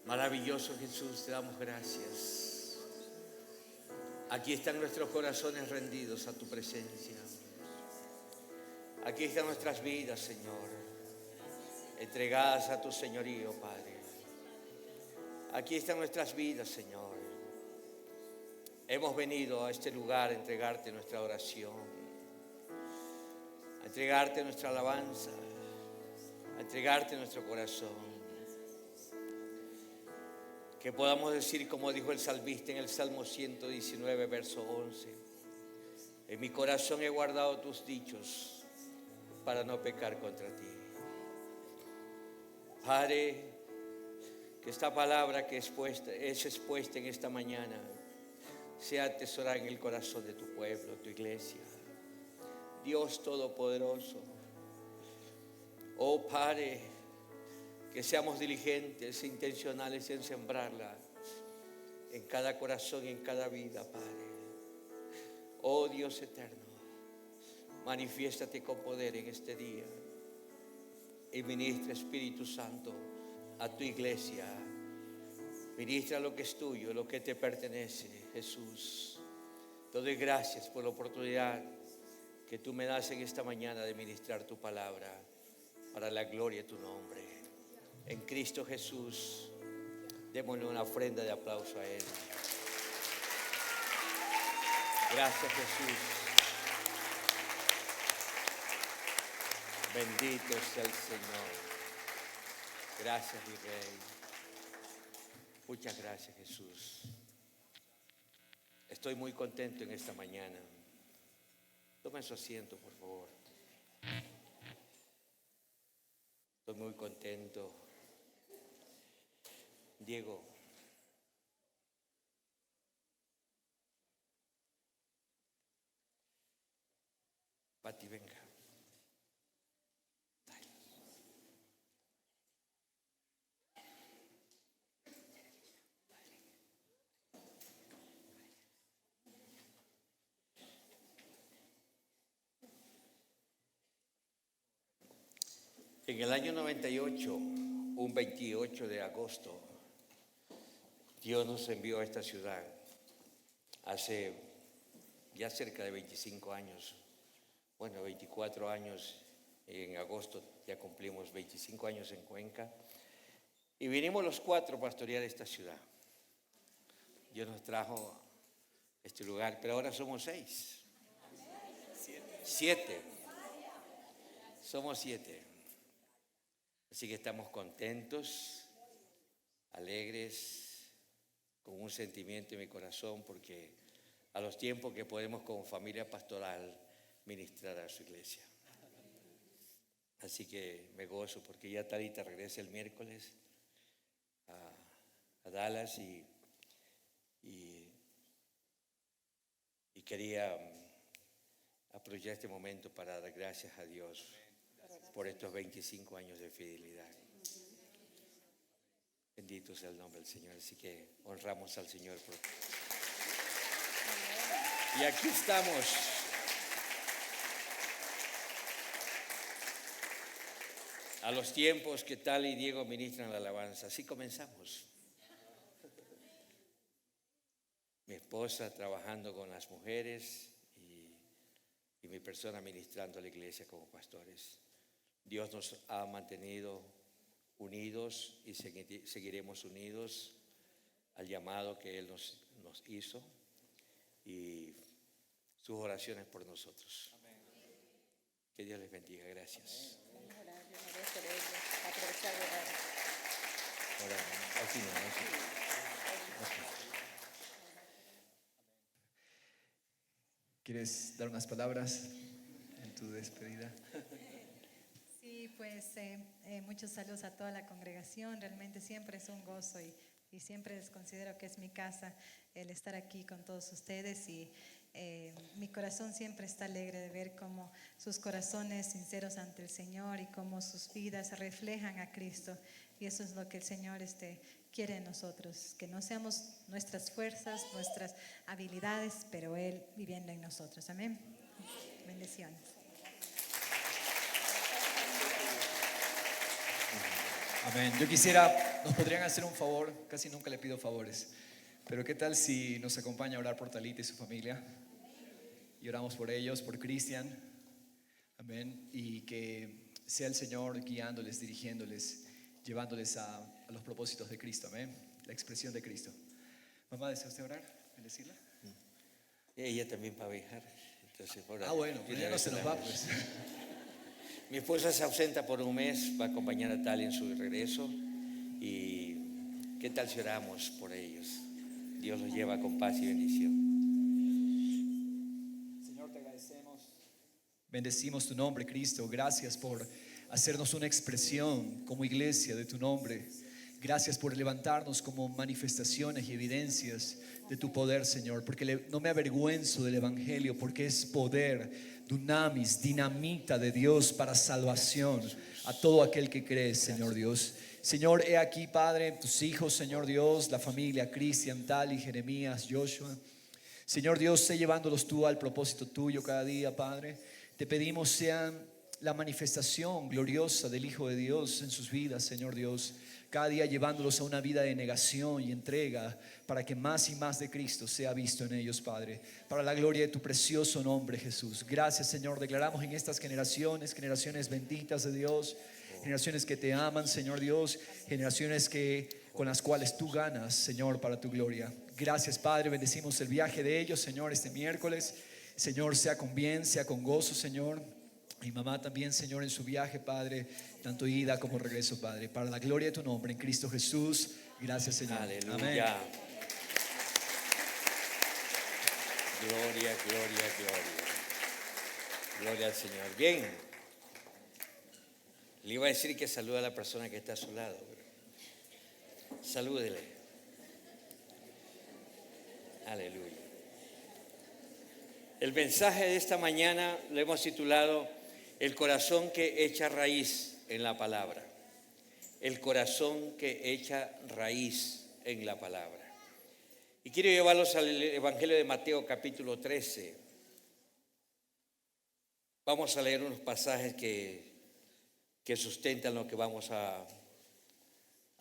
Maravilloso Jesús, te damos gracias. Aquí están nuestros corazones rendidos a tu presencia. Aquí están nuestras vidas, Señor, entregadas a tu señorío, Padre. Aquí están nuestras vidas, Señor. Hemos venido a este lugar a entregarte nuestra oración, a entregarte nuestra alabanza, a entregarte nuestro corazón. Que podamos decir, como dijo el salmista en el Salmo 119, verso 11: en mi corazón he guardado tus dichos para no pecar contra ti. Padre, que esta palabra que es expuesta en esta mañana sea atesorada en el corazón de tu pueblo, tu iglesia. Dios Todopoderoso, oh Padre, que seamos diligentes e intencionales en sembrarla en cada corazón y en cada vida, Padre. Oh Dios eterno, manifiéstate con poder en este día y ministra, Espíritu Santo, a tu iglesia. Ministra lo que es tuyo, lo que te pertenece, Jesús. Te doy gracias por la oportunidad que tú me das en esta mañana de ministrar tu palabra para la gloria de tu nombre. En Cristo Jesús, démosle una ofrenda de aplauso a Él. Gracias, Jesús. Bendito sea el Señor. Gracias, mi Rey. Muchas gracias, Jesús. Estoy muy contento en esta mañana. Tomen su asiento, por favor. Estoy muy contento. Diego. Pati, venga. En el año 98, un 28 de agosto, Dios nos envió a esta ciudad. Hace ya cerca de 25 años, bueno, 24 años, en agosto ya cumplimos 25 años en Cuenca. Y vinimos los 4 a pastorear esta ciudad. Dios nos trajo a este lugar, pero ahora somos 6. 7. Somos 7. Así que estamos contentos, alegres, con un sentimiento en mi corazón, porque a los tiempos que podemos como familia pastoral ministrar a su iglesia. Así que me gozo porque ya Talita regresa el miércoles a Dallas y quería aprovechar este momento para dar gracias a Dios por estos 25 años de fidelidad. Bendito sea el nombre del Señor. Así que honramos al Señor. Y aquí estamos. A los tiempos que Tal y Diego ministran la alabanza. Así comenzamos. Mi esposa trabajando con las mujeres y mi persona ministrando a la iglesia como pastores. Dios nos ha mantenido unidos y seguiremos unidos al llamado que Él nos hizo y sus oraciones por nosotros. Amén. Que Dios les bendiga. Gracias. ¿Quieres dar unas palabras en tu despedida? Sí, pues muchos saludos a toda la congregación. Realmente siempre es un gozo y siempre les considero que es mi casa el estar aquí con todos ustedes y mi corazón siempre está alegre de ver cómo sus corazones sinceros ante el Señor y cómo sus vidas reflejan a Cristo, y eso es lo que el Señor quiere de nosotros, que no seamos nuestras fuerzas, nuestras habilidades, pero Él viviendo en nosotros. Amén. Bendiciones. Amén. Yo quisiera nos podrían hacer un favor, casi nunca le pido favores, pero ¿qué tal si nos acompaña a orar por Talita y su familia? Y oramos por ellos, por Cristian, amén, y que sea el Señor guiándoles, dirigiéndoles, llevándoles a los propósitos de Cristo, amén, la expresión de Cristo. Mamá, ¿desea usted orar? ¿Bendecirla? Ella también va a viajar. Entonces, Bueno, pues ya no se nos va, pues. Mi esposa se ausenta por un mes, va a acompañar a Tali en su regreso. ¿Y qué tal si oramos por ellos? Dios los lleva con paz y bendición. Señor, te agradecemos. Bendecimos tu nombre, Cristo. Gracias por hacernos una expresión como iglesia de tu nombre. Gracias por levantarnos como manifestaciones y evidencias de tu poder, Señor, porque no me avergüenzo del Evangelio, porque es poder, dunamis, dinamita de Dios para salvación a todo aquel que cree, Señor Dios. Señor, he aquí, Padre, tus hijos, Señor Dios, la familia, Cristian, Tali, Jeremías, Joshua. Señor Dios, sé llevándolos tú al propósito tuyo cada día, Padre. Te pedimos sean la manifestación gloriosa del Hijo de Dios en sus vidas, Señor Dios. Cada día llevándolos a una vida de negación y entrega para que más y más de Cristo sea visto en ellos, Padre, para la gloria de tu precioso nombre, Jesús. Gracias, Señor. Declaramos en estas generaciones benditas de Dios, generaciones que te aman, Señor Dios, generaciones con las cuales tú ganas, Señor, para tu gloria. Gracias, Padre. Bendecimos el viaje de ellos, Señor, este miércoles. Señor, sea con bien, sea con gozo, Señor. Mi mamá también, Señor, en su viaje, Padre, tanto ida como regreso, Padre, para la gloria de tu nombre en Cristo Jesús. Gracias, Señor. Aleluya. Amén. Gloria, gloria, gloria. Gloria al Señor. Bien. Le iba a decir que saluda a la persona que está a su lado. Salúdele. Aleluya. El mensaje de esta mañana lo hemos titulado El corazón que echa raíz en la palabra. El corazón que echa raíz en la palabra. Y quiero llevarlos al Evangelio de Mateo capítulo 13. Vamos a leer unos pasajes que sustentan lo que vamos a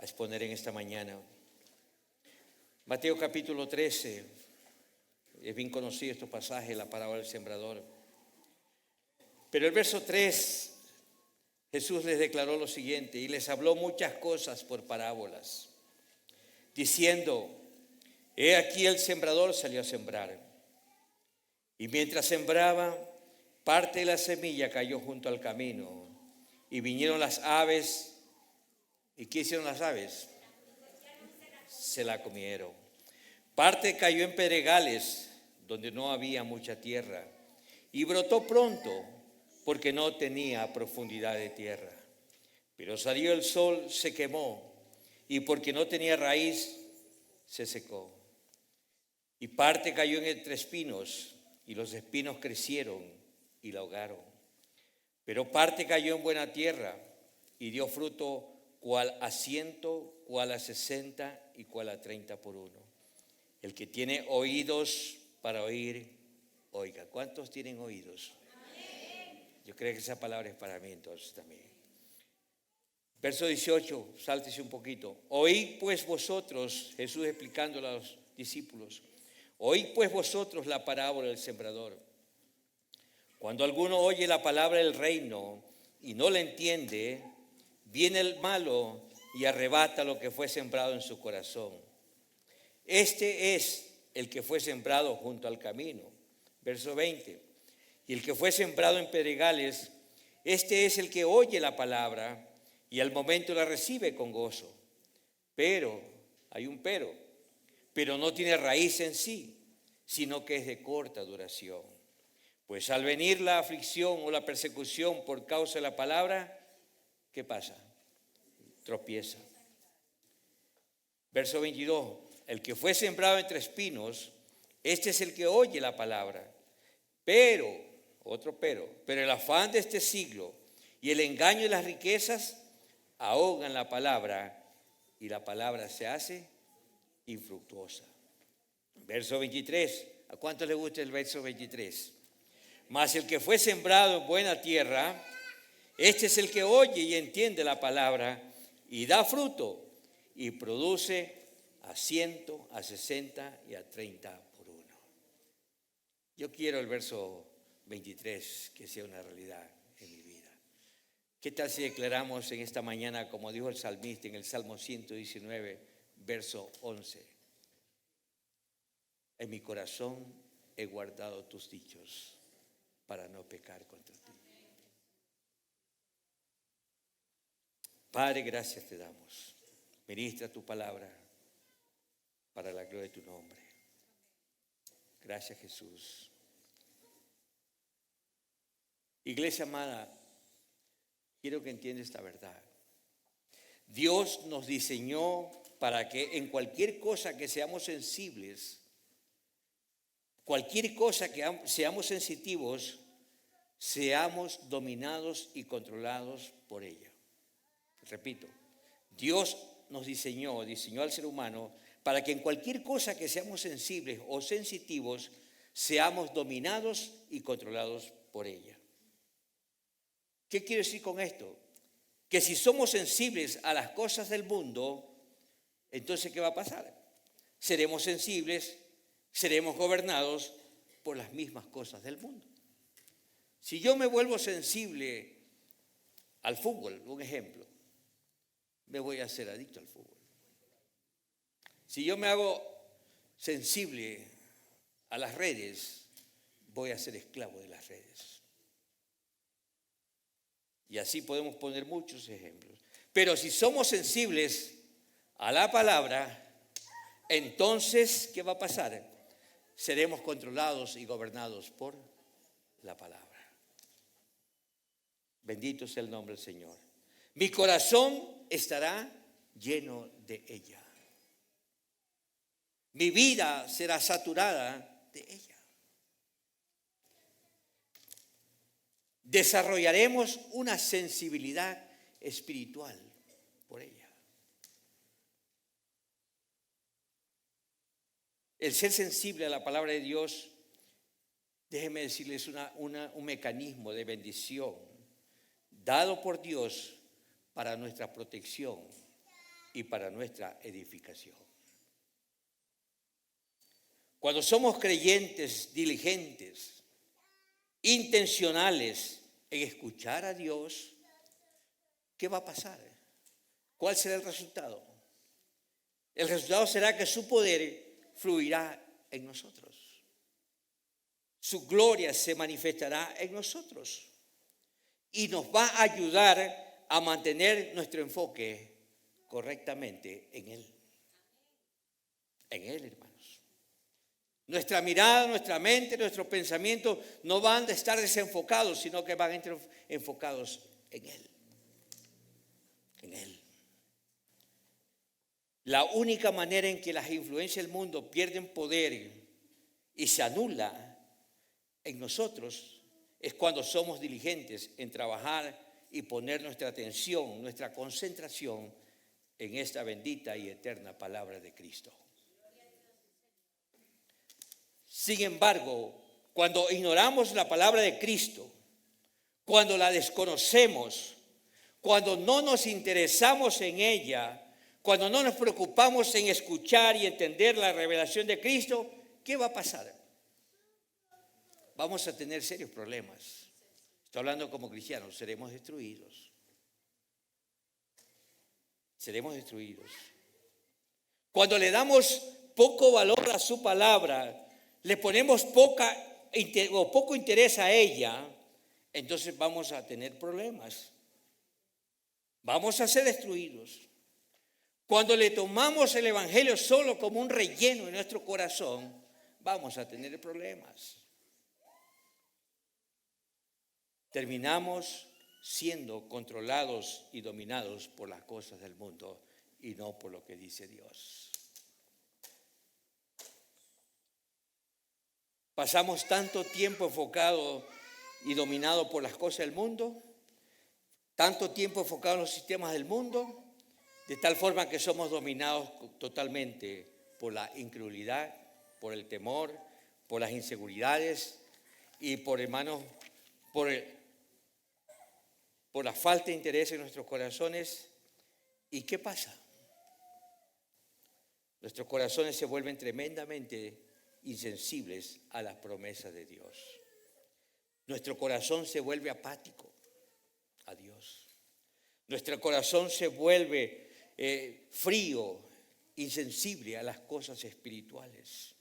exponer en esta mañana. Mateo capítulo 13, es bien conocido este pasaje, la parábola del sembrador. Pero el verso 3, Jesús les declaró lo siguiente, y les habló muchas cosas por parábolas, diciendo, he aquí el sembrador salió a sembrar. Y mientras sembraba, parte de la semilla cayó junto al camino, y vinieron las aves. ¿Y qué hicieron las aves? Se la comieron. Parte cayó en pedregales, donde no había mucha tierra, y brotó pronto, porque no tenía profundidad de tierra. Pero salió el sol, se quemó, y porque no tenía raíz, se secó. Y parte cayó entre espinos, y los espinos crecieron y la ahogaron. Pero parte cayó en buena tierra, y dio fruto, cual a 100, cual a 60 y cual a 30 por uno. El que tiene oídos para oír, oiga. ¿Cuántos tienen oídos? Amén. Yo creo que esa palabra es para mí entonces también. Verso 18, sáltese un poquito. Oíd pues vosotros, Jesús explicándole a los discípulos, oíd pues vosotros la parábola del sembrador. Cuando alguno oye la palabra del reino y no la entiende, viene el malo y arrebata lo que fue sembrado en su corazón. Este es el que fue sembrado junto al camino. Verso 20. Y el que fue sembrado en pedregales, este es el que oye la palabra y al momento la recibe con gozo. Pero, hay un pero no tiene raíz en sí, sino que es de corta duración. Pues al venir la aflicción o la persecución por causa de la palabra, ¿qué pasa? Tropieza. Verso 22. El que fue sembrado entre espinos, este es el que oye la palabra. Pero el afán de este siglo y el engaño de las riquezas ahogan la palabra y la palabra se hace infructuosa. Verso 23. ¿A cuánto le gusta el verso 23? Mas el que fue sembrado en buena tierra, este es el que oye y entiende la palabra y da fruto, y produce a 100, a 60 y a 30 por uno. Yo quiero el verso 23 que sea una realidad en mi vida. ¿Qué tal si declaramos en esta mañana, como dijo el salmista en el Salmo 119, verso 11? En mi corazón he guardado tus dichos para no pecar contra ti. Padre, gracias te damos. Ministra tu palabra para la gloria de tu nombre. Gracias, Jesús. Iglesia amada, quiero que entiendas esta verdad. Dios nos diseñó para que en cualquier cosa que seamos sensibles, cualquier cosa que seamos sensitivos, seamos dominados y controlados por ella. Repito, Dios nos diseñó al ser humano para que en cualquier cosa que seamos sensibles o sensitivos, seamos dominados y controlados por ella. ¿Qué quiero decir con esto? Que si somos sensibles a las cosas del mundo, entonces ¿qué va a pasar? Seremos sensibles, seremos gobernados por las mismas cosas del mundo. Si yo me vuelvo sensible al fútbol, un ejemplo, me voy a hacer adicto al fútbol. Si yo me hago sensible a las redes, voy a ser esclavo de las redes. Y así podemos poner muchos ejemplos. Pero si somos sensibles a la palabra, entonces, ¿qué va a pasar? Seremos controlados y gobernados por la palabra. Bendito sea el nombre del Señor. Mi corazón estará lleno de ella. Mi vida será saturada de ella. Desarrollaremos una sensibilidad espiritual por ella. El ser sensible a la palabra de Dios, déjenme decirles, un mecanismo de bendición dado por Dios para nuestra protección y para nuestra edificación. Cuando somos creyentes, diligentes, intencionales en escuchar a Dios, ¿qué va a pasar? ¿Cuál será el resultado? El resultado será que su poder fluirá en nosotros. Su gloria se manifestará en nosotros y nos va a ayudar a mantener nuestro enfoque correctamente en Él. En Él, hermanos. Nuestra mirada, nuestra mente, nuestros pensamientos no van a estar desenfocados, sino que van a estar enfocados en Él. En Él. La única manera en que las influencias del mundo pierden poder y se anula en nosotros es cuando somos diligentes en trabajar y poner nuestra atención, nuestra concentración en esta bendita y eterna palabra de Cristo. Sin embargo, cuando ignoramos la palabra de Cristo, cuando la desconocemos, cuando no nos interesamos en ella, cuando no nos preocupamos en escuchar y entender la revelación de Cristo, ¿qué va a pasar? Vamos a tener serios problemas. Estoy hablando como cristianos, seremos destruidos. Seremos destruidos. Cuando le damos poco valor a su palabra, le ponemos poco interés a ella, entonces vamos a tener problemas. Vamos a ser destruidos. Cuando le tomamos el evangelio solo como un relleno en nuestro corazón, vamos a tener problemas. Terminamos siendo controlados y dominados por las cosas del mundo y no por lo que dice Dios. Pasamos tanto tiempo enfocado y dominado por las cosas del mundo, tanto tiempo enfocado en los sistemas del mundo, de tal forma que somos dominados totalmente por la incredulidad, por el temor, por las inseguridades y por la falta de interés en nuestros corazones. ¿Y qué pasa? nuestros corazones se vuelven tremendamente insensibles a las promesas de Dios. Nuestro corazón se vuelve apático a Dios. Nuestro corazón se vuelve frío, insensible a las cosas espirituales.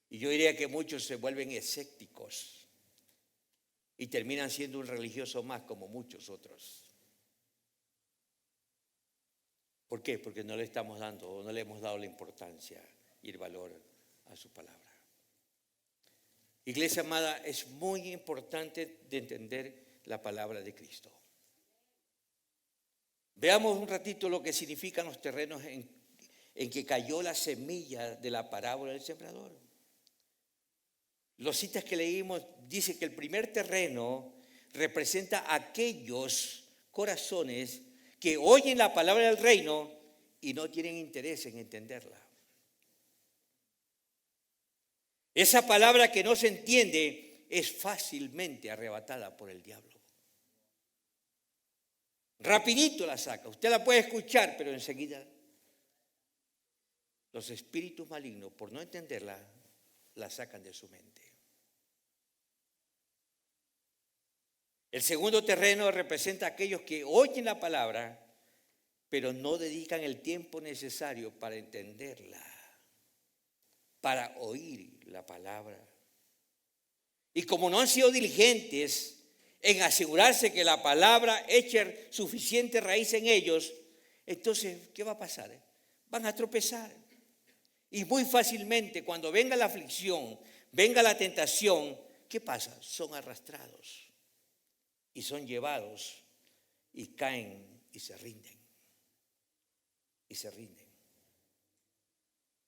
Y yo diría que muchos se vuelven escépticos y terminan siendo un religioso más como muchos otros. ¿Por qué? Porque no le estamos dando o no le hemos dado la importancia y el valor a su palabra. Iglesia amada, es muy importante de entender la palabra de Cristo. Veamos un ratito lo que significan los terrenos en que cayó la semilla de la parábola del sembrador. Los citas que leímos dice que el primer terreno representa aquellos corazones que oyen la palabra del reino y no tienen interés en entenderla. Esa palabra que no se entiende es fácilmente arrebatada por el diablo. Rapidito la saca. Usted la puede escuchar, pero enseguida los espíritus malignos, por no entenderla, la sacan de su mente. El segundo terreno representa a aquellos que oyen la palabra, pero no dedican el tiempo necesario para entenderla, para oír la palabra. Y como no han sido diligentes en asegurarse que la palabra eche suficiente raíz en ellos, entonces, ¿qué va a pasar? Van a tropezar. Y muy fácilmente, cuando venga la aflicción, venga la tentación, ¿qué pasa? Son arrastrados y son llevados y caen y se rinden. Y se rinden.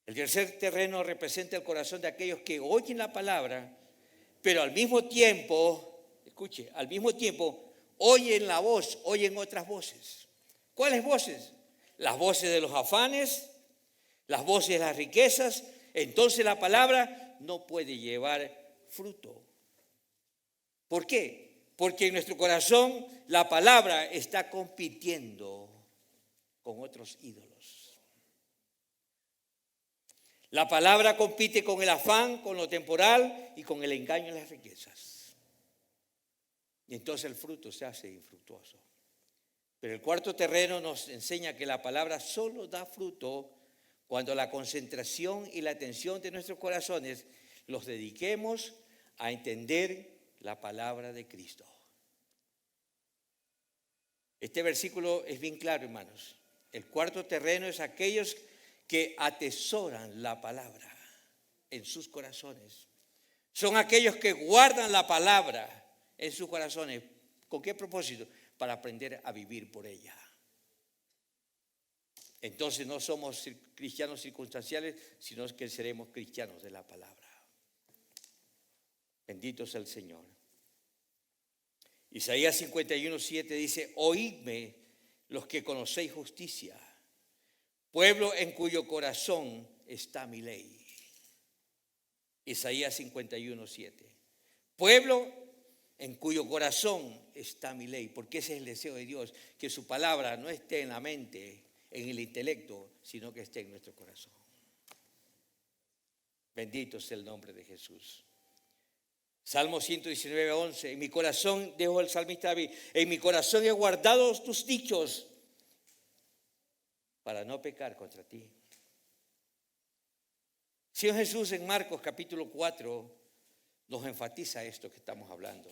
El tercer terreno representa el corazón de aquellos que oyen la palabra, pero al mismo tiempo, escuche, al mismo tiempo oyen la voz, oyen otras voces. ¿Cuáles voces? Las voces de los afanes, las voces de las riquezas. Entonces la palabra no puede llevar fruto. ¿Por qué? Porque en nuestro corazón la palabra está compitiendo con otros ídolos. La palabra compite con el afán, con lo temporal y con el engaño en las riquezas. Y entonces el fruto se hace infructuoso. Pero el cuarto terreno nos enseña que la palabra solo da fruto cuando la concentración y la atención de nuestros corazones los dediquemos a entender la palabra de Cristo. Este versículo es bien claro, hermanos. El cuarto terreno es aquellos que atesoran la palabra en sus corazones. Son aquellos que guardan la palabra en sus corazones. ¿Con qué propósito? Para aprender a vivir por ella. Entonces no somos cristianos circunstanciales, sino que seremos cristianos de la palabra. Bendito sea el Señor. Isaías 51:7 dice: oídme los que conocéis justicia, pueblo en cuyo corazón está mi ley. Isaías 51:7. Pueblo en cuyo corazón está mi ley, porque ese es el deseo de Dios, que su palabra no esté en la mente, en el intelecto, sino que esté en nuestro corazón. Bendito sea el nombre de Jesús. Salmo 119:11. En mi corazón, dijo el salmista David, en mi corazón he guardado tus dichos para no pecar contra ti. Señor Jesús en Marcos capítulo 4 nos enfatiza esto que estamos hablando.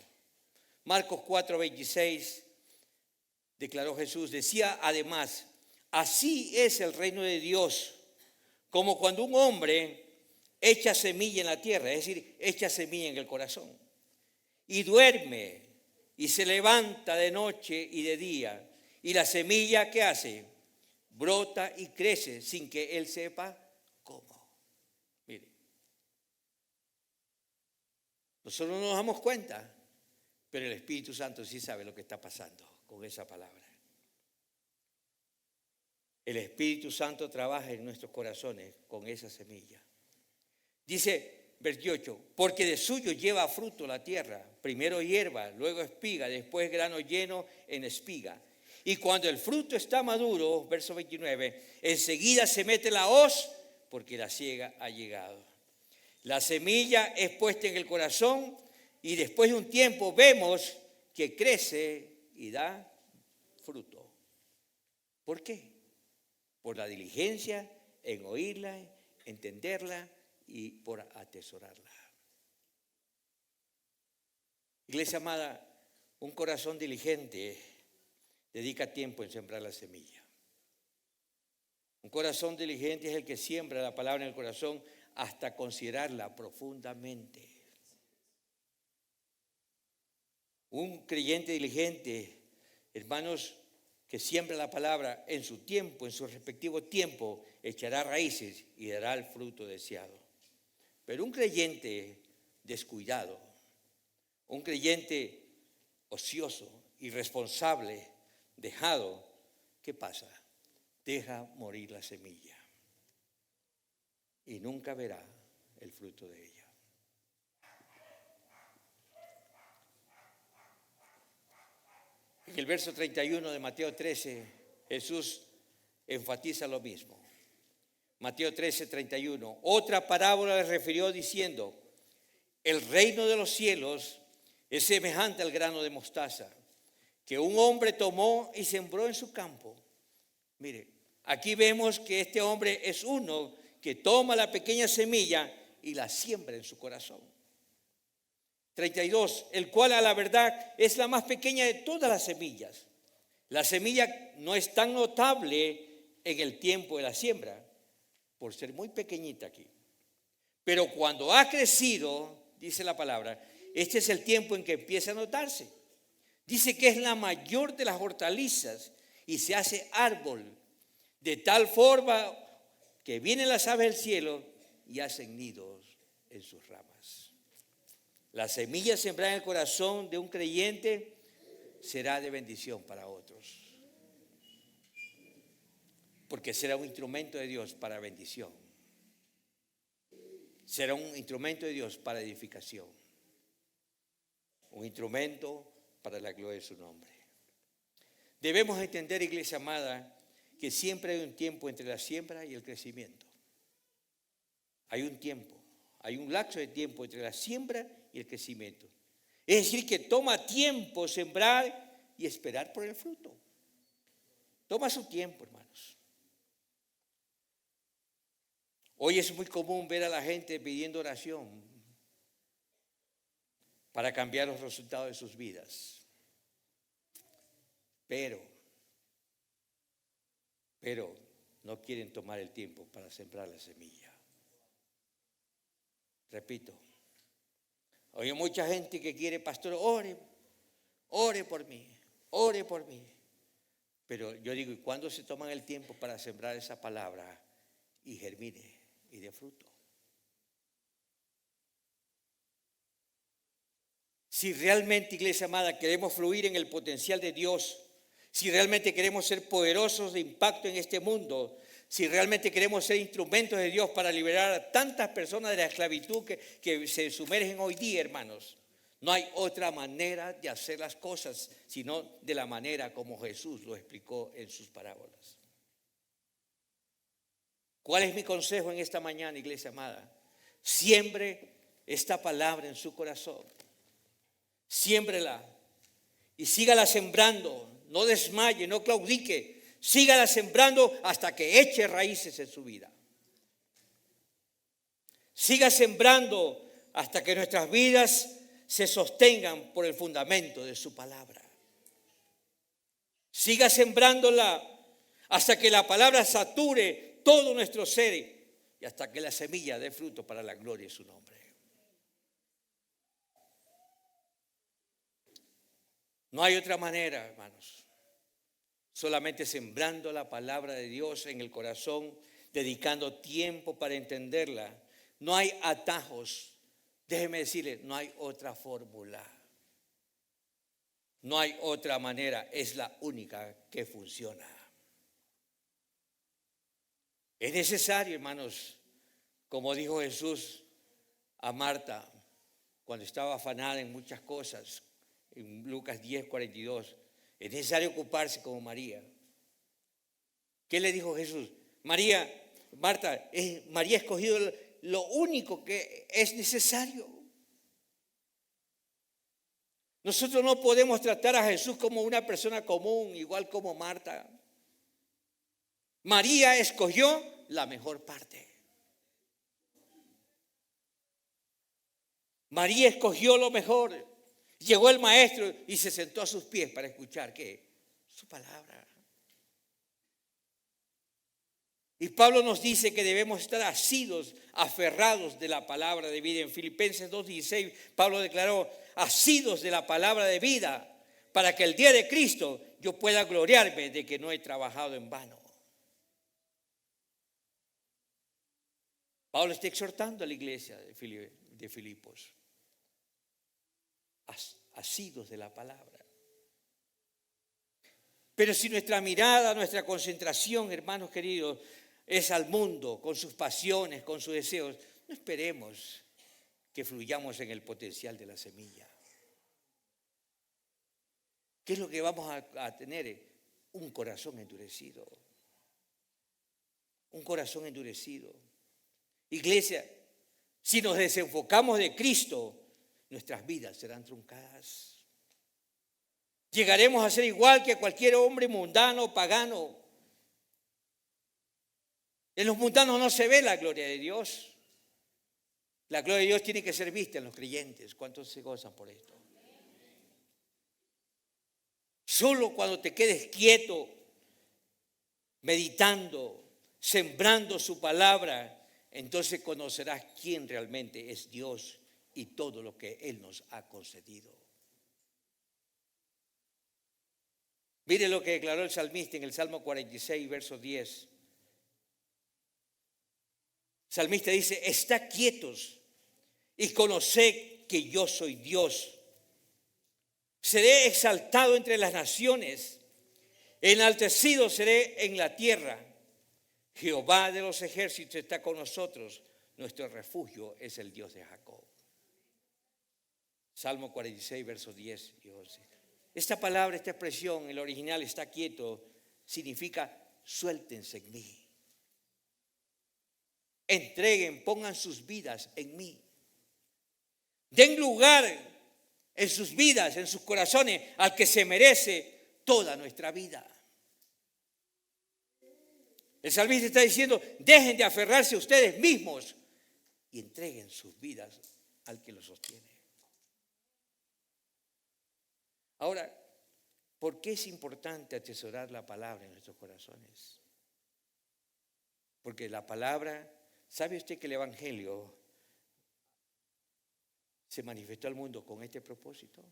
Marcos 4:26 declaró Jesús, decía además: así es el reino de Dios, como cuando un hombre echa semilla en la tierra, es decir, echa semilla en el corazón, y duerme y se levanta de noche y de día, y la semilla, ¿qué hace? Brota y crece sin que él sepa cómo. Mire, nosotros no nos damos cuenta, pero el Espíritu Santo sí sabe lo que está pasando con esa palabra. El Espíritu Santo trabaja en nuestros corazones con esa semilla. Dice, versículo 8, porque de suyo lleva fruto la tierra, primero hierba, luego espiga, después grano lleno en espiga. Y cuando el fruto está maduro, verso 29, enseguida se mete la hoz porque la siega ha llegado. La semilla es puesta en el corazón y después de un tiempo vemos que crece y da fruto. ¿Por qué? Por la diligencia en oírla, entenderla y por atesorarla. Iglesia amada, un corazón diligente dedica tiempo en sembrar la semilla. Un corazón diligente es el que siembra la palabra en el corazón hasta considerarla profundamente. Un creyente diligente, hermanos, que siembra la palabra en su tiempo, en su respectivo tiempo, echará raíces y dará el fruto deseado. Pero un creyente descuidado, un creyente ocioso, irresponsable, dejado, ¿qué pasa? Deja morir la semilla y nunca verá el fruto de ella. En el verso 31 de Mateo 13, Jesús enfatiza lo mismo. Mateo 13, 31. Otra parábola le refirió diciendo: el reino de los cielos es semejante al grano de mostaza que un hombre tomó y sembró en su campo. Mire, aquí vemos que este hombre es uno que toma la pequeña semilla y la siembra en su corazón. 32, el cual a la verdad es la más pequeña de todas las semillas. La semilla no es tan notable en el tiempo de la siembra, por ser muy pequeñita aquí. Pero cuando ha crecido, dice la palabra, este es el tiempo en que empieza a notarse. Dice que es la mayor de las hortalizas y se hace árbol, de tal forma que vienen las aves del cielo y hacen nidos en sus ramas. La semilla sembrada en el corazón de un creyente será de bendición para otros, porque será un instrumento de Dios para bendición. Será un instrumento de Dios para edificación, un instrumento para la gloria de su nombre. Debemos entender, iglesia amada, que siempre hay un tiempo entre la siembra y el crecimiento. Hay un tiempo, hay un lapso de tiempo entre la siembra y el crecimiento. Es decir, que toma tiempo sembrar y esperar por el fruto. Toma su tiempo, hermanos. Hoy es muy común ver a la gente pidiendo oración para cambiar los resultados de sus vidas. Pero no quieren tomar el tiempo para sembrar la semilla. Repito, hoy hay mucha gente que quiere: pastor, ore por mí, ore por mí. Pero yo digo, ¿y cuándo se toman el tiempo para sembrar esa palabra y germine y dé fruto? Si realmente, iglesia amada, queremos fluir en el potencial de Dios, si realmente queremos ser poderosos de impacto en este mundo, si realmente queremos ser instrumentos de Dios para liberar a tantas personas de la esclavitud que se sumergen hoy día, hermanos, no hay otra manera de hacer las cosas sino de la manera como Jesús lo explicó en sus parábolas. ¿Cuál es mi consejo en esta mañana, iglesia amada? Siembre esta palabra en su corazón. Siémbrela y sígala sembrando. No desmaye, no claudique. Sígala sembrando hasta que eche raíces en su vida. Siga sembrando hasta que nuestras vidas se sostengan por el fundamento de su palabra. Siga sembrándola hasta que la palabra sature todo nuestro ser y hasta que la semilla dé fruto para la gloria de su nombre. No hay otra manera, hermanos. Solamente sembrando la palabra de Dios en el corazón, dedicando tiempo para entenderla. No hay atajos. Déjeme decirle, no hay otra fórmula. No hay otra manera. Es la única que funciona. Es necesario, hermanos, como dijo Jesús a Marta cuando estaba afanada en muchas cosas, en Lucas 10, 42. Es necesario ocuparse como María. ¿Qué le dijo Jesús? Marta, María ha escogido lo único que es necesario. Nosotros no podemos tratar a Jesús como una persona común, igual como Marta. María escogió la mejor parte. María escogió lo mejor. Llegó el maestro y se sentó a sus pies para escuchar ¿qué? Su palabra. Y Pablo nos dice que debemos estar asidos, aferrados de la palabra de vida. En Filipenses 2:16, Pablo declaró, asidos de la palabra de vida, para que el día de Cristo yo pueda gloriarme de que no he trabajado en vano. Pablo está exhortando a la iglesia de Filipos, asidos de la palabra. Pero si nuestra mirada, nuestra concentración, hermanos queridos, es al mundo, con sus pasiones, con sus deseos, no esperemos que fluyamos en el potencial de la semilla. ¿Qué es lo que vamos a tener? Un corazón endurecido. Un corazón endurecido. Iglesia, si nos desenfocamos de Cristo, nuestras vidas serán truncadas. Llegaremos a ser igual que cualquier hombre mundano, pagano. En los mundanos no se ve la gloria de Dios. La gloria de Dios tiene que ser vista en los creyentes. ¿Cuántos se gozan por esto? Solo cuando te quedes quieto, meditando, sembrando su palabra, entonces conocerás quién realmente es Dios y todo lo que Él nos ha concedido. Mire lo que declaró el salmista en el Salmo 46, verso 10. El salmista dice, estad quietos y conoced que yo soy Dios. Seré exaltado entre las naciones, enaltecido seré en la tierra. Jehová de los ejércitos está con nosotros, nuestro refugio es el Dios de Jacob. Salmo 46, versos 10 y 11. Esta palabra, esta expresión, el original está quieto, significa suéltense en mí. Entreguen, pongan sus vidas en mí. Den lugar en sus vidas, en sus corazones, al que se merece toda nuestra vida. El salmista está diciendo, dejen de aferrarse a ustedes mismos y entreguen sus vidas al que los sostiene. Ahora, ¿por qué es importante atesorar la palabra en nuestros corazones? Porque la palabra, ¿sabe usted que el Evangelio se manifestó al mundo con este propósito?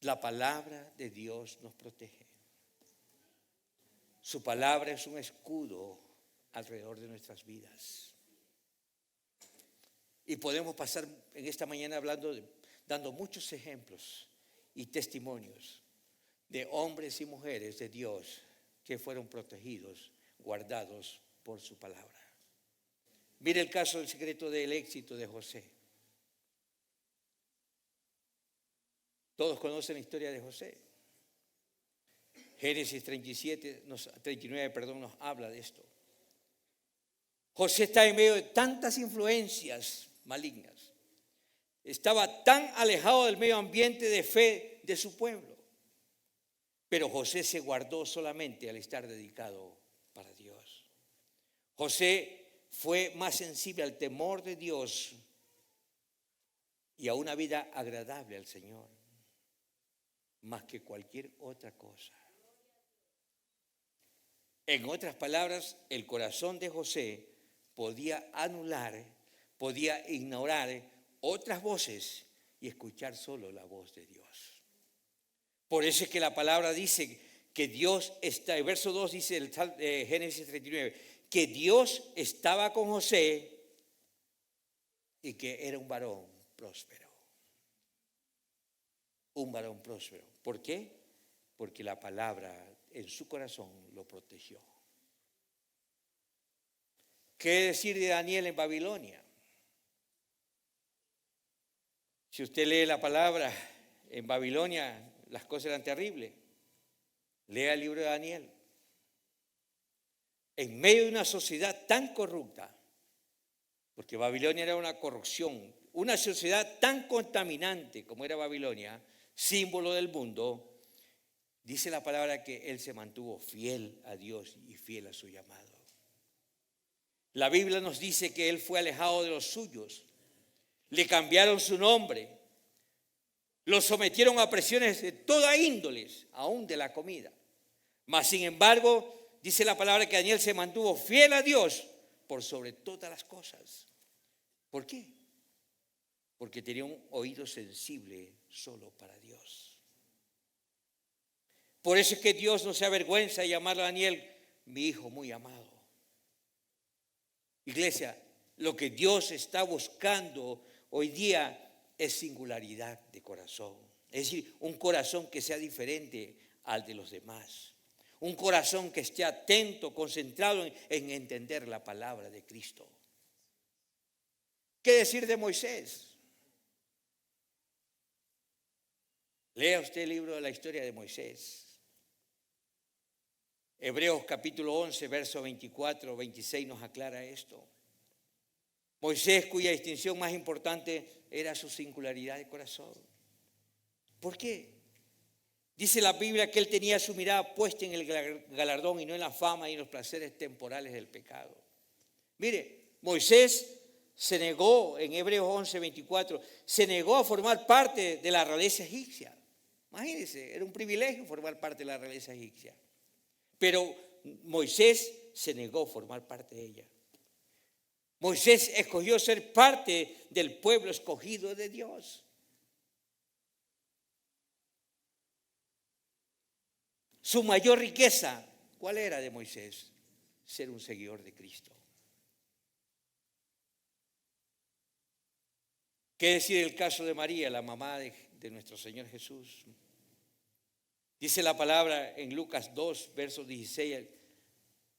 La palabra de Dios nos protege. Su palabra es un escudo alrededor de nuestras vidas. Y podemos pasar en esta mañana dando muchos ejemplos y testimonios de hombres y mujeres de Dios que fueron protegidos, guardados por su palabra. Mire el caso del secreto del éxito de José. Todos conocen la historia de José. Génesis 39 nos habla de esto. José está en medio de tantas influencias malignas. Estaba tan alejado del medio ambiente de fe de su pueblo. Pero José se guardó solamente al estar dedicado para Dios. José fue más sensible al temor de Dios y a una vida agradable al Señor, más que cualquier otra cosa. En otras palabras, el corazón de José podía anular, podía ignorar otras voces y escuchar solo la voz de Dios. Por eso es que la palabra dice que Dios está, el verso 2 dice el Génesis 39, que Dios estaba con José y que era un varón próspero. Un varón próspero. ¿Por qué? Porque la palabra en su corazón lo protegió. ¿Qué decir de Daniel en Babilonia? Si usted lee la palabra en Babilonia, las cosas eran terribles. Lea el libro de Daniel. En medio de una sociedad tan corrupta, porque Babilonia era una corrupción, una sociedad tan contaminante como era Babilonia, símbolo del mundo, dice la palabra que él se mantuvo fiel a Dios y fiel a su llamado. La Biblia nos dice que él fue alejado de los suyos, le cambiaron su nombre, lo sometieron a presiones de toda índole, aún de la comida. Mas sin embargo, dice la palabra que Daniel se mantuvo fiel a Dios por sobre todas las cosas. ¿Por qué? Porque tenía un oído sensible solo para Dios. Por eso es que Dios no se avergüenza de llamarlo a Daniel mi hijo muy amado. Iglesia, lo que Dios está buscando hoy día es singularidad de corazón. Es decir, un corazón que sea diferente al de los demás. Un corazón que esté atento, concentrado en entender la palabra de Cristo. ¿Qué decir de Moisés? Lea usted el libro de la historia de Moisés. Hebreos capítulo 11, verso 24, 26 nos aclara esto. Moisés, cuya distinción más importante era su singularidad de corazón. ¿Por qué? Dice la Biblia que él tenía su mirada puesta en el galardón y no en la fama y en los placeres temporales del pecado. Mire, Moisés se negó, en Hebreos 11, 24, se negó a formar parte de la realeza egipcia. Imagínense, era un privilegio formar parte de la realeza egipcia. Pero Moisés se negó a formar parte de ella. Moisés escogió ser parte del pueblo escogido de Dios. Su mayor riqueza, ¿cuál era de Moisés? Ser un seguidor de Cristo. ¿Qué decir el caso de María, la mamá de nuestro Señor Jesús? Dice la palabra en Lucas 2, verso 16,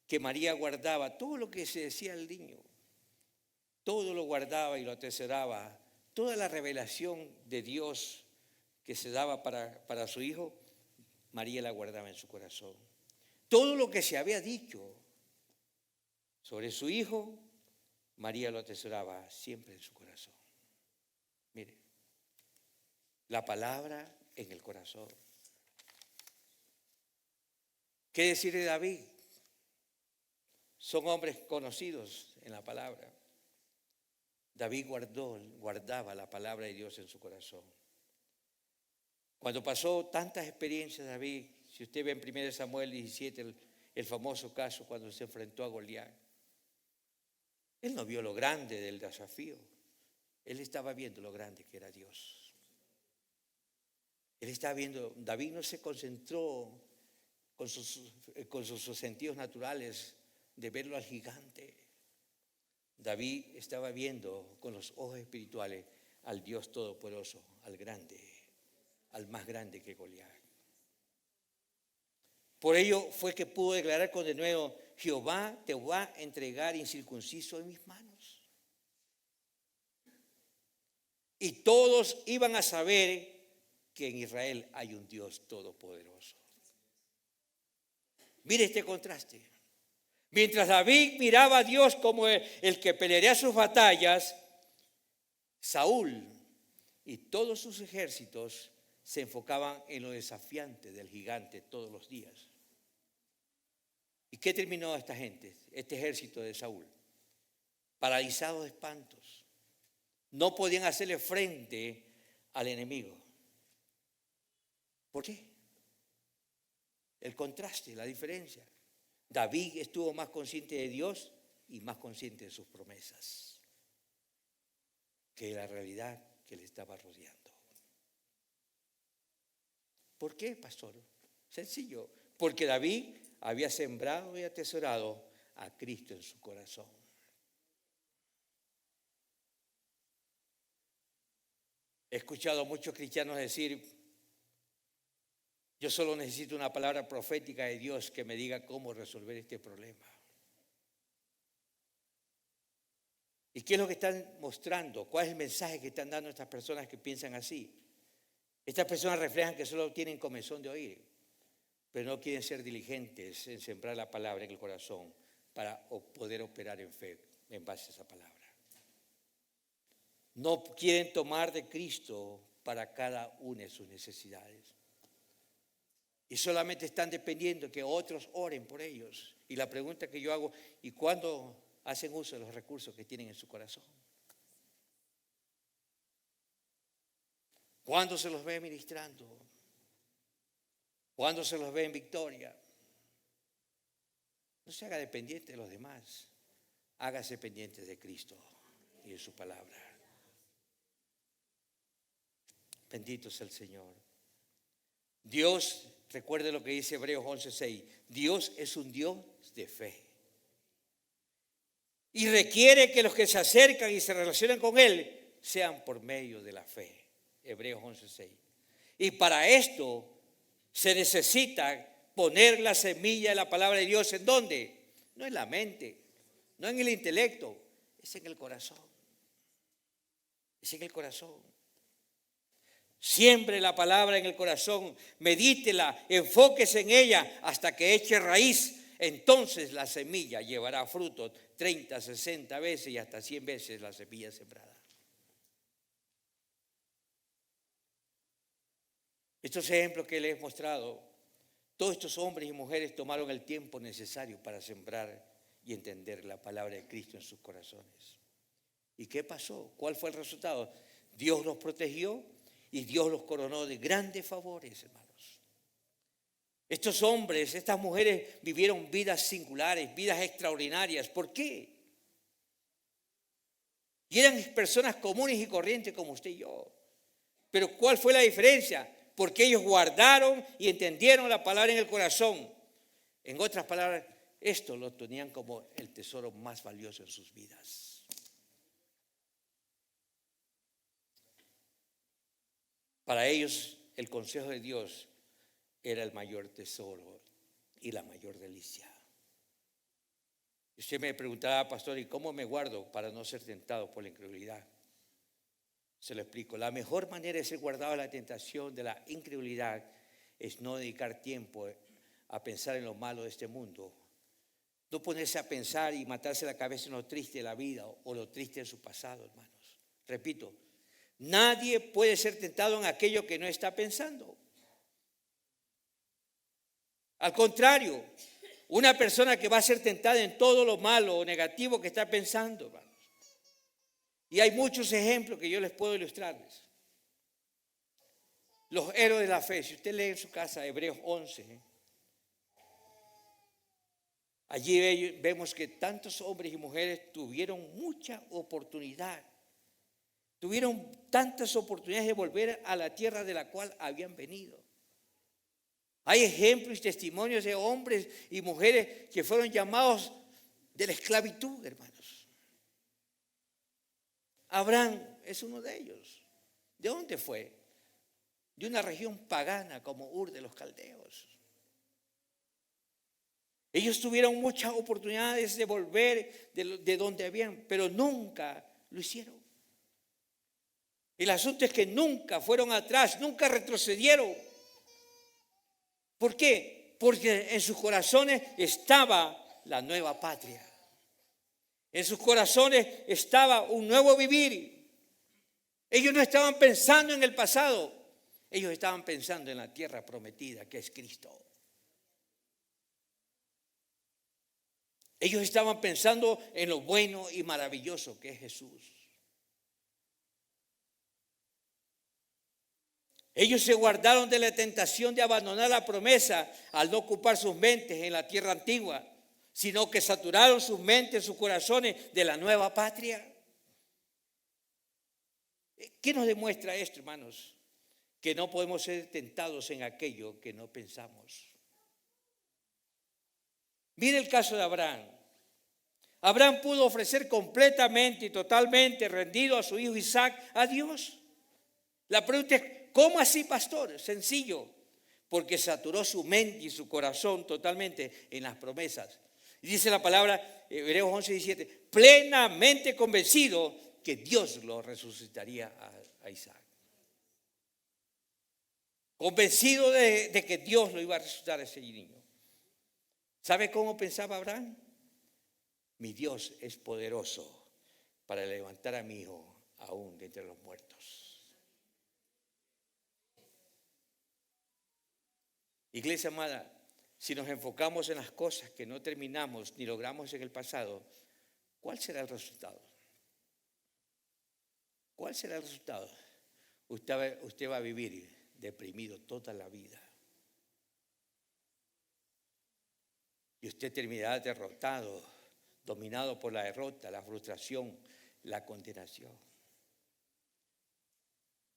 que María guardaba todo lo que se decía al niño. Todo lo guardaba y lo atesoraba. Toda la revelación de Dios que se daba para su hijo, María la guardaba en su corazón. Todo lo que se había dicho sobre su hijo, María lo atesoraba siempre en su corazón. Mire, la palabra en el corazón. ¿Qué decir de David? Son hombres conocidos en la palabra. David guardaba la palabra de Dios en su corazón. Cuando pasó tantas experiencias David, si usted ve en 1 Samuel 17, el famoso caso cuando se enfrentó a Goliat, él no vio lo grande del desafío, él estaba viendo lo grande que era Dios. Él estaba viendo, David no se concentró con sus sentidos naturales de verlo al gigante. David estaba viendo con los ojos espirituales al Dios Todopoderoso, al grande, al más grande que Goliat. Por ello fue que pudo declarar con denuedo: Jehová te va a entregar incircunciso en mis manos. Y todos iban a saber que en Israel hay un Dios todopoderoso. Mire este contraste. Mientras David miraba a Dios como el que pelearía sus batallas, Saúl y todos sus ejércitos se enfocaban en lo desafiante del gigante todos los días. ¿Y qué terminó esta gente, este ejército de Saúl? Paralizados de espantos. No podían hacerle frente al enemigo. ¿Por qué? El contraste, la diferencia. David estuvo más consciente de Dios y más consciente de sus promesas que de la realidad que le estaba rodeando. ¿Por qué, pastor? Sencillo, porque David había sembrado y atesorado a Cristo en su corazón. He escuchado a muchos cristianos decir: yo solo necesito una palabra profética de Dios que me diga cómo resolver este problema. ¿Y qué es lo que están mostrando? ¿Cuál es el mensaje que están dando estas personas que piensan así? Estas personas reflejan que solo tienen comezón de oír, pero no quieren ser diligentes en sembrar la palabra en el corazón para poder operar en fe en base a esa palabra. No quieren tomar de Cristo para cada una de sus necesidades. Y solamente están dependiendo que otros oren por ellos. Y la pregunta que yo hago, ¿y cuándo hacen uso de los recursos que tienen en su corazón? ¿Cuándo se los ve ministrando? ¿Cuándo se los ve en victoria? No se haga dependiente de los demás. Hágase pendiente de Cristo y de su palabra. Bendito sea el Señor. Dios, recuerde lo que dice Hebreos 11:6. Dios es un Dios de fe. Y requiere que los que se acercan y se relacionan con Él sean por medio de la fe. Hebreos 11:6. Y para esto se necesita poner la semilla de la palabra de Dios. ¿En dónde? No en la mente, no en el intelecto, es en el corazón. Es en el corazón. Siembre la palabra en el corazón, medítela, enfóquese en ella hasta que eche raíz. Entonces la semilla llevará fruto 30, 60 veces y hasta 100 veces la semilla sembrada. Estos ejemplos que les he mostrado, todos estos hombres y mujeres tomaron el tiempo necesario para sembrar y entender la palabra de Cristo en sus corazones. ¿Y qué pasó? ¿Cuál fue el resultado? Dios los protegió y Dios los coronó de grandes favores, hermanos. Estos hombres, estas mujeres vivieron vidas singulares, vidas extraordinarias. ¿Por qué? Y eran personas comunes y corrientes como usted y yo. Pero ¿cuál fue la diferencia? Porque ellos guardaron y entendieron la palabra en el corazón. En otras palabras, esto lo tenían como el tesoro más valioso en sus vidas. Para ellos, el consejo de Dios era el mayor tesoro y la mayor delicia. Usted me preguntaba, pastor, ¿y cómo me guardo para no ser tentado por la incredulidad? Se lo explico. La mejor manera de ser guardado de la tentación de la incredulidad es no dedicar tiempo a pensar en lo malo de este mundo. No ponerse a pensar y matarse la cabeza en lo triste de la vida o lo triste de su pasado, hermanos. Repito, nadie puede ser tentado en aquello que no está pensando. Al contrario, una persona que va a ser tentada en todo lo malo o negativo que está pensando, hermanos. Y hay muchos ejemplos que yo les puedo ilustrarles. Los héroes de la fe. Si usted lee en su casa Hebreos 11, allí vemos que tantos hombres y mujeres tuvieron mucha oportunidad. Tuvieron tantas oportunidades de volver a la tierra de la cual habían venido. Hay ejemplos y testimonios de hombres y mujeres que fueron llamados de la esclavitud, hermanos. Abraham es uno de ellos. ¿De dónde fue? De una región pagana como Ur de los Caldeos. Ellos tuvieron muchas oportunidades de volver de donde habían, pero nunca lo hicieron. El asunto es que nunca fueron atrás, nunca retrocedieron. ¿Por qué? Porque en sus corazones estaba la nueva patria. En sus corazones estaba un nuevo vivir. Ellos no estaban pensando en el pasado. Ellos estaban pensando en la tierra prometida que es Cristo. Ellos estaban pensando en lo bueno y maravilloso que es Jesús. Ellos se guardaron de la tentación de abandonar la promesa al no ocupar sus mentes en la tierra antigua, sino que saturaron sus mentes, sus corazones de la nueva patria. ¿Qué nos demuestra esto, hermanos? Que no podemos ser tentados en aquello que no pensamos. Mire el caso de Abraham. Abraham pudo ofrecer completamente y totalmente rendido a su hijo Isaac a Dios. La pregunta es, ¿cómo así, pastor? Sencillo, porque saturó su mente y su corazón totalmente en las promesas. Y dice la palabra, Hebreos 11:17, plenamente convencido que Dios lo resucitaría a Isaac. convencido de que Dios lo iba a resucitar a ese niño. ¿Sabe cómo pensaba Abraham? Mi Dios es poderoso para levantar a mi hijo aún de entre los muertos. Iglesia amada, si nos enfocamos en las cosas que no terminamos ni logramos en el pasado, ¿cuál será el resultado? ¿Cuál será el resultado? Usted va a vivir deprimido toda la vida. Y usted terminará derrotado, dominado por la derrota, la frustración, la condenación.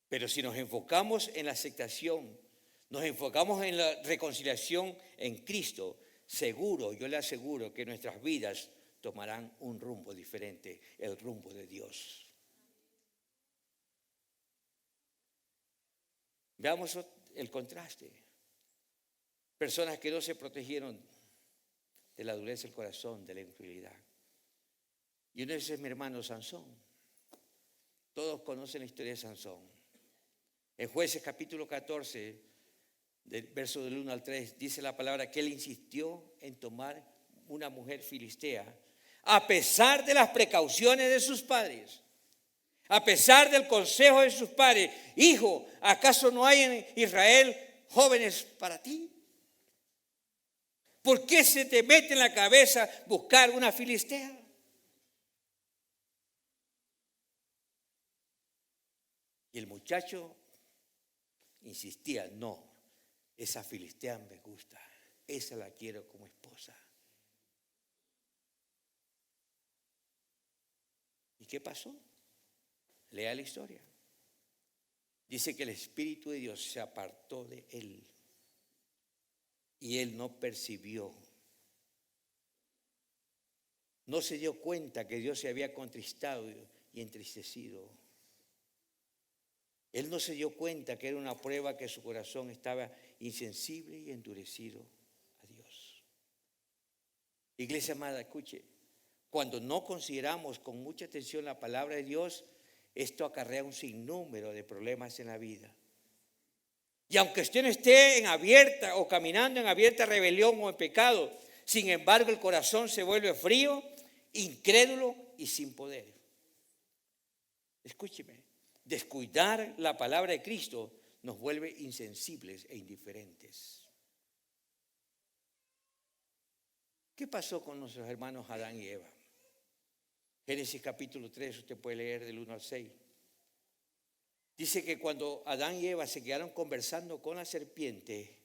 Pero si nos enfocamos en la aceptación, nos enfocamos en la reconciliación en Cristo, seguro, yo le aseguro que nuestras vidas tomarán un rumbo diferente, el rumbo de Dios. Veamos el contraste. Personas que no se protegieron de la dureza del corazón, de la incredulidad. Y uno de esos es mi hermano Sansón. Todos conocen la historia de Sansón. En Jueces capítulo 14, del verso del 1 al 3, dice la palabra que él insistió en tomar una mujer filistea, a pesar de las precauciones de sus padres, a pesar del consejo de sus padres. Hijo, ¿acaso no hay en Israel jóvenes para ti? ¿Por qué se te mete en la cabeza buscar una filistea? Y el muchacho insistía, no, esa filistea me gusta, esa la quiero como esposa. ¿Y qué pasó? Lea la historia. Dice que el Espíritu de Dios se apartó de él y él no percibió. No se dio cuenta que Dios se había contristado y entristecido. Él no se dio cuenta que era una prueba que su corazón estaba insensible y endurecido a Dios. Iglesia amada, escuche, cuando no consideramos con mucha atención la palabra de Dios, esto acarrea un sinnúmero de problemas en la vida. Y aunque usted no esté en abierta o caminando en abierta rebelión o en pecado, sin embargo el corazón se vuelve frío, incrédulo y sin poder. Escúcheme. Descuidar la palabra de Cristo nos vuelve insensibles e indiferentes. ¿Qué pasó con nuestros hermanos Adán y Eva? Génesis capítulo 3, usted puede leer del 1 al 6. Dice que cuando Adán y Eva se quedaron conversando con la serpiente,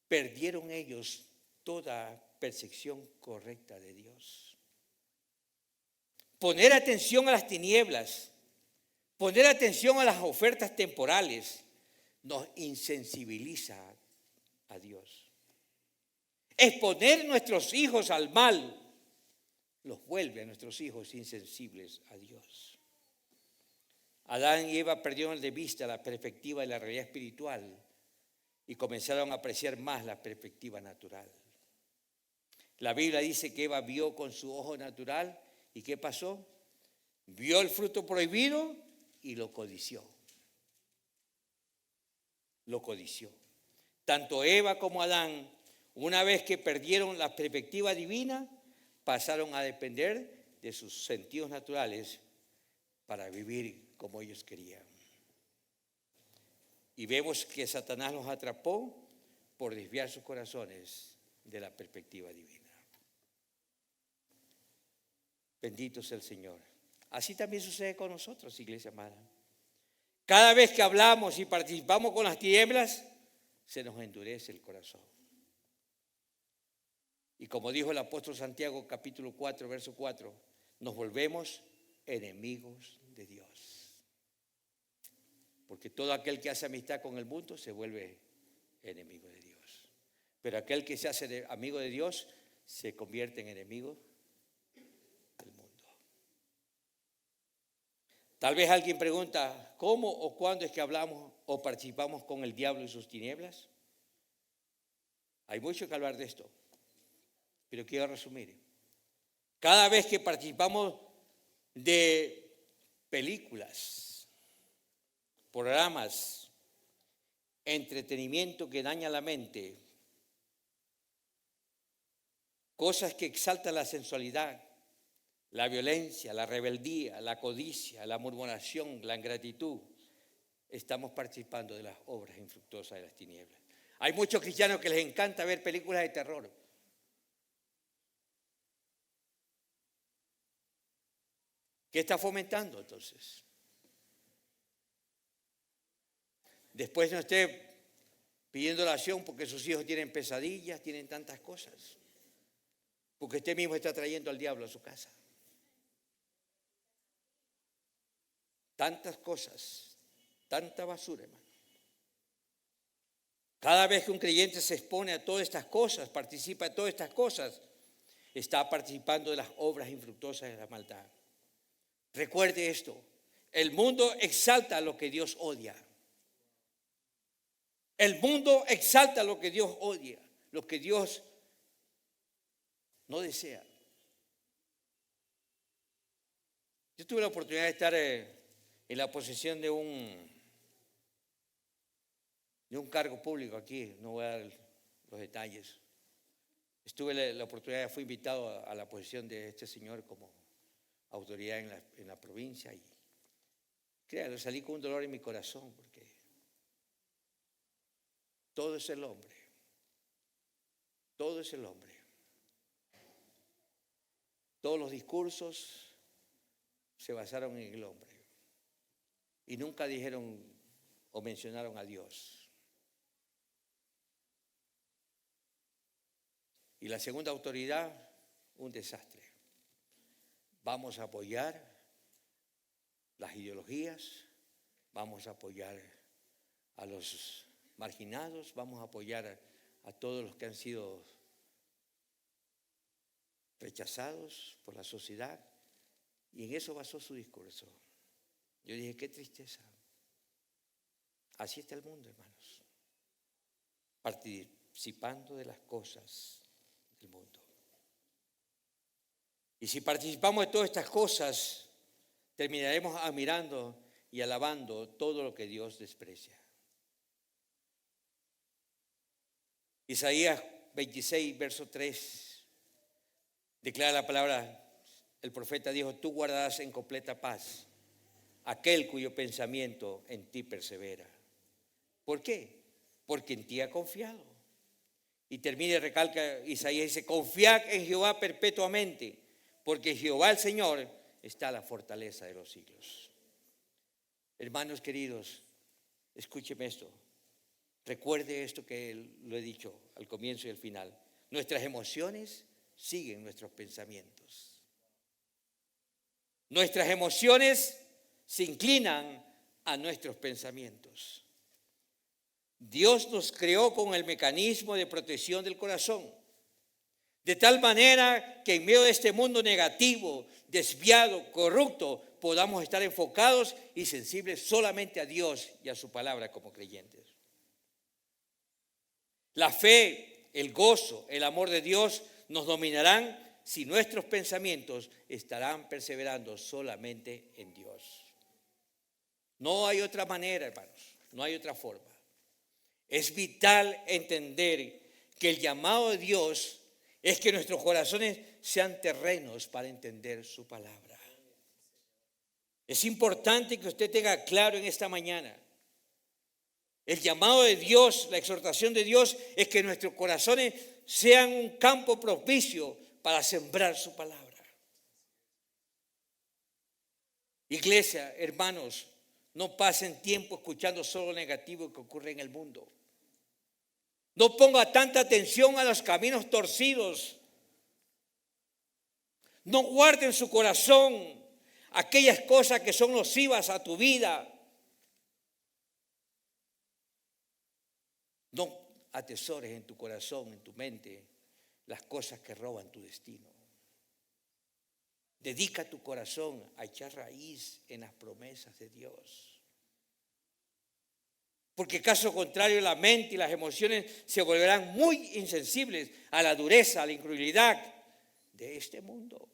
perdieron ellos toda percepción correcta de Dios. Poner atención a las tinieblas, poner atención a las ofertas temporales nos insensibiliza a Dios. Exponer nuestros hijos al mal los vuelve a nuestros hijos insensibles a Dios. Adán y Eva perdieron de vista la perspectiva de la realidad espiritual y comenzaron a apreciar más la perspectiva natural. La Biblia dice que Eva vio con su ojo natural y ¿qué pasó? Vio el fruto prohibido y lo codició. Lo codició. Tanto Eva como Adán, una vez que perdieron la perspectiva divina, pasaron a depender de sus sentidos naturales para vivir como ellos querían. Y vemos que Satanás los atrapó por desviar sus corazones de la perspectiva divina. Bendito sea el Señor. Así también sucede con nosotros, iglesia amada. Cada vez que hablamos y participamos con las tinieblas, se nos endurece el corazón. Y como dijo el apóstol Santiago, capítulo 4, verso 4, nos volvemos enemigos de Dios. Porque todo aquel que hace amistad con el mundo se vuelve enemigo de Dios. Pero aquel que se hace amigo de Dios se convierte en enemigo del mundo. Tal vez alguien pregunta, ¿cómo o cuándo es que hablamos o participamos con el diablo y sus tinieblas? Hay mucho que hablar de esto, pero quiero resumir. Cada vez que participamos de películas, programas entretenimiento que daña la mente, cosas que exaltan la sensualidad, la violencia, la rebeldía, la codicia, la murmuración, la ingratitud, estamos participando de las obras infructuosas de las tinieblas. Hay muchos cristianos que les encanta ver películas de terror. ¿Qué está fomentando entonces? Después no esté pidiendo oración porque sus hijos tienen pesadillas, tienen tantas cosas. Porque usted mismo está trayendo al diablo a su casa. Tantas cosas, tanta basura, hermano. Cada vez que un creyente se expone a todas estas cosas, participa de todas estas cosas, está participando de las obras infructuosas de la maldad. Recuerde esto, el mundo exalta lo que Dios odia. El mundo exalta lo que Dios odia, lo que Dios no desea. Yo tuve la oportunidad de estar en la posesión de un cargo público aquí, no voy a dar los detalles. Tuve la oportunidad, fui invitado a la posesión de este señor como autoridad en la provincia y créanlo, salí con un dolor en mi corazón porque todo es el hombre, todo es el hombre. Todos los discursos se basaron en el hombre y nunca dijeron o mencionaron a Dios. Y la segunda autoridad, un desastre. Vamos a apoyar las ideologías, vamos a apoyar a los marginados, vamos a apoyar a todos los que han sido rechazados por la sociedad. Y en eso basó su discurso. Yo dije, qué tristeza. Así está el mundo, hermanos. Participando de las cosas del mundo. Y si participamos de todas estas cosas, terminaremos admirando y alabando todo lo que Dios desprecia. Isaías 26, verso 3, declara la palabra, el profeta dijo, tú guardarás en completa paz aquel cuyo pensamiento en ti persevera. ¿Por qué? Porque en ti ha confiado. Y termina y recalca Isaías, dice, confiad en Jehová perpetuamente, porque Jehová el Señor está la fortaleza de los siglos. Hermanos queridos, escúcheme esto. Recuerde esto que lo he dicho al comienzo y al final. Nuestras emociones siguen nuestros pensamientos. Nuestras emociones se inclinan a nuestros pensamientos. Dios nos creó con el mecanismo de protección del corazón, de tal manera que en medio de este mundo negativo, desviado, corrupto, podamos estar enfocados y sensibles solamente a Dios y a su palabra como creyentes. La fe, el gozo, el amor de Dios nos dominarán si nuestros pensamientos estarán perseverando solamente en Dios. No hay otra manera, hermanos, no hay otra forma. Es vital entender que el llamado de Dios es que nuestros corazones sean terrenos para entender su palabra. Es importante que usted tenga claro en esta mañana. El llamado de Dios, la exhortación de Dios es que nuestros corazones sean un campo propicio para sembrar su palabra. Iglesia, hermanos, no pasen tiempo escuchando solo lo negativo que ocurre en el mundo. No ponga tanta atención a los caminos torcidos. No guarde en su corazón aquellas cosas que son nocivas a tu vida. No atesores en tu corazón, en tu mente, las cosas que roban tu destino. Dedica tu corazón a echar raíz en las promesas de Dios. Porque caso contrario, la mente y las emociones se volverán muy insensibles a la dureza, a la incredulidad de este mundo.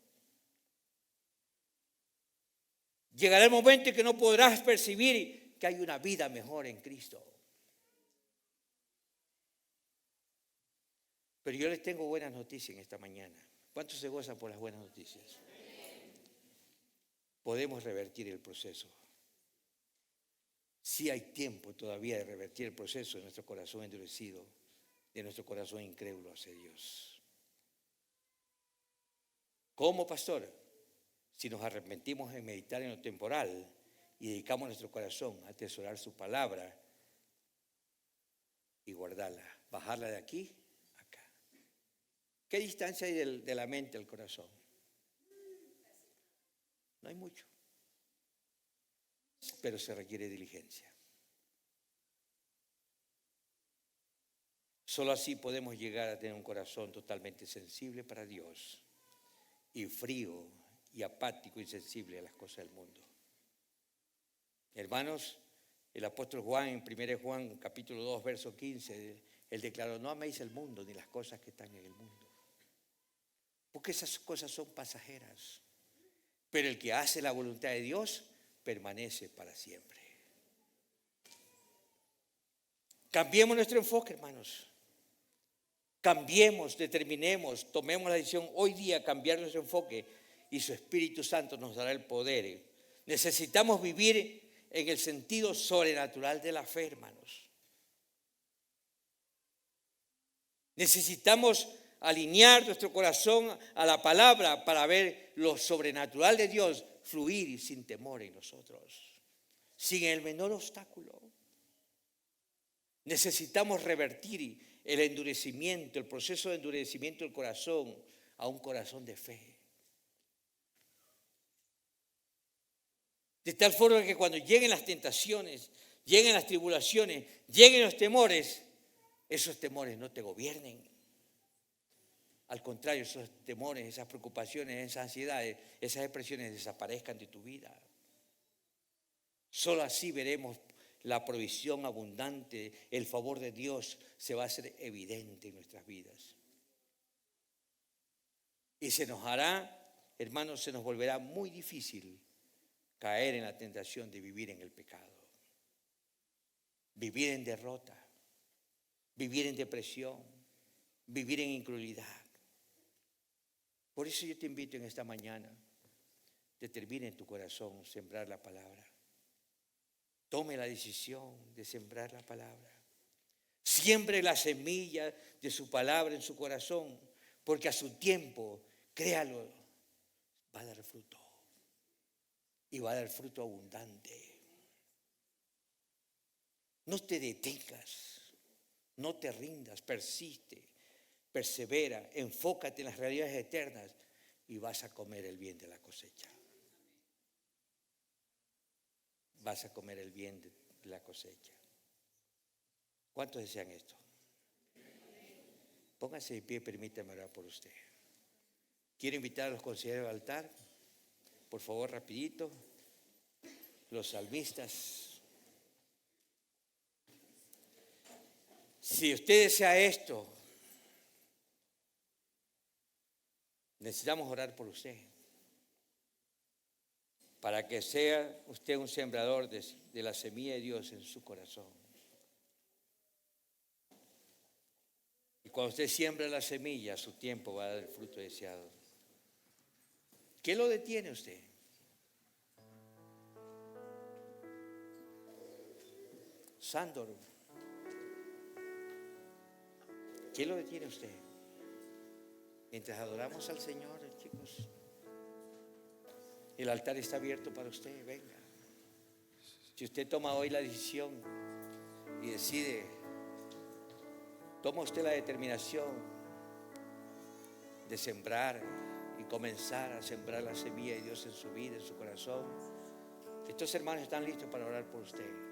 Llegará el momento en que no podrás percibir que hay una vida mejor en Cristo. Pero yo les tengo buenas noticias en esta mañana. ¿Cuántos se gozan por las buenas noticias? Podemos revertir el proceso. Sí hay tiempo todavía de revertir el proceso de nuestro corazón endurecido, de nuestro corazón incrédulo hacia Dios. ¿Cómo, pastor? Si nos arrepentimos en meditar en lo temporal y dedicamos nuestro corazón a atesorar su palabra y guardarla, bajarla de aquí a acá. ¿Qué distancia hay de la mente al corazón? No hay mucho, pero se requiere diligencia. Solo así podemos llegar a tener un corazón totalmente sensible para Dios y frío y apático y sensible a las cosas del mundo. Hermanos, el apóstol Juan en 1 Juan capítulo 2 verso 15, él declaró: no améis el mundo ni las cosas que están en el mundo, porque esas cosas son pasajeras, pero el que hace la voluntad de Dios permanece para siempre. Cambiemos nuestro enfoque, hermanos. Cambiemos, determinemos, tomemos la decisión hoy día, cambiar nuestro enfoque, y su Espíritu Santo nos dará el poder. Necesitamos vivir en el sentido sobrenatural de la fe, hermanos. Necesitamos alinear nuestro corazón a la palabra para ver lo sobrenatural de Dios fluir sin temor en nosotros, sin el menor obstáculo. Necesitamos revertir el endurecimiento, el proceso de endurecimiento del corazón a un corazón de fe. De tal forma que cuando lleguen las tentaciones, lleguen las tribulaciones, lleguen los temores, esos temores no te gobiernen. Al contrario, esos temores, esas preocupaciones, esas ansiedades, esas depresiones desaparezcan de tu vida. Solo así veremos la provisión abundante, el favor de Dios se va a hacer evidente en nuestras vidas. Y se nos hará, hermanos, se nos volverá muy difícil caer en la tentación de vivir en el pecado, vivir en derrota, vivir en depresión, vivir en incredulidad. Por eso yo te invito en esta mañana, determina en tu corazón sembrar la palabra. Tome la decisión de sembrar la palabra. Siembre la semilla de su palabra en su corazón, porque a su tiempo, créalo, va a dar fruto. Y va a dar fruto abundante. No te detengas, no te rindas, persiste, persevera, enfócate en las realidades eternas y vas a comer el bien de la cosecha. Vas a comer el bien de la cosecha. ¿Cuántos desean esto? Póngase de pie, permítame orar por usted. Quiero invitar a los consejeros al altar. Por favor, rapidito. Los salmistas. Si usted desea esto, necesitamos orar por usted, para que sea usted un sembrador de la semilla de Dios en su corazón. Y cuando usted siembra la semilla, a su tiempo va a dar el fruto deseado. ¿Qué lo detiene usted? Sándor, ¿qué lo detiene usted? Mientras adoramos al Señor, chicos, el altar está abierto para usted, venga. Si usted toma hoy la decisión y decide, toma usted la determinación de sembrar y comenzar a sembrar la semilla de Dios en su vida, en su corazón, estos hermanos están listos para orar por usted.